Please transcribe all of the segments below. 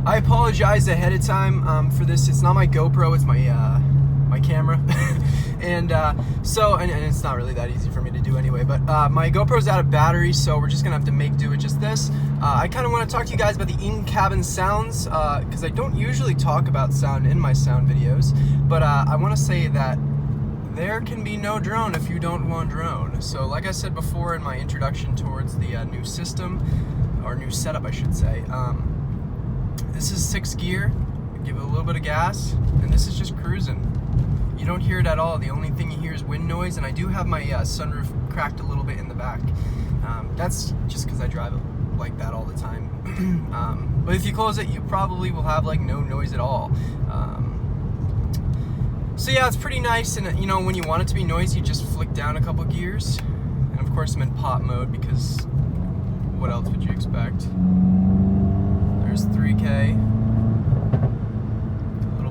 I apologize ahead of time for this. It's not my GoPro, it's my camera. And it's not really that easy for me to do anyway, but my GoPro's out of battery, so we're just gonna have to make do with just this. I kind of want to talk to you guys about the in-cabin sounds, because I don't usually talk about sound in my sound videos, but I want to say that there can be no drone if you don't want drone. So like I said before in my introduction towards the new system, or new setup I should say, this is 6th gear, give it a little bit of gas, and this is just cruising. You don't hear it at all. The only thing you hear is wind noise, and I do have my sunroof cracked a little bit in the back. That's just because I drive it like that all the time. But if you close it, you probably will have like no noise at all. So yeah, it's pretty nice, and you know, when you want it to be noisy, you just flick down a couple gears. And of course I'm in pop mode because what else would you expect? There's 3K. A little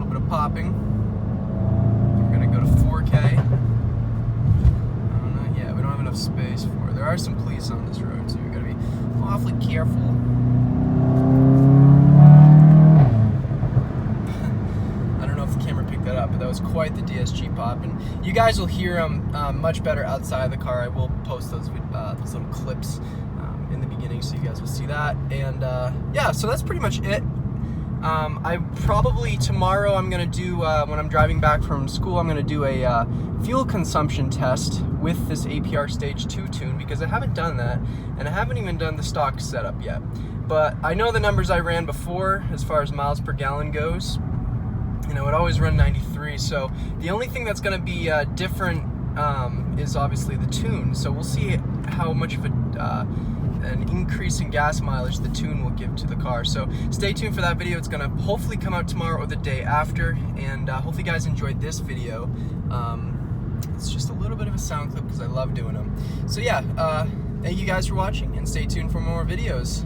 bit of popping. We're gonna go to 4K. I don't know, yeah, we don't have enough space for it. There are some police on this road, so you gotta be awfully careful. That up, but that was quite the DSG pop, and you guys will hear them much better outside of the car. I will post those little clips in the beginning, so you guys will see that. And yeah, so that's pretty much it. I probably tomorrow I'm gonna do when I'm driving back from school, I'm gonna do a fuel consumption test with this APR Stage 2 tune, because I haven't done that, and I haven't even done the stock setup yet. But I know the numbers I ran before as far as miles per gallon goes. You know, it always run 93, so the only thing that's going to be different is obviously the tune. So we'll see how much of an increase in gas mileage the tune will give to the car. So stay tuned for that video. It's going to hopefully come out tomorrow or the day after, and hopefully you guys enjoyed this video. It's just a little bit of a sound clip because I love doing them. So yeah, thank you guys for watching, and stay tuned for more videos.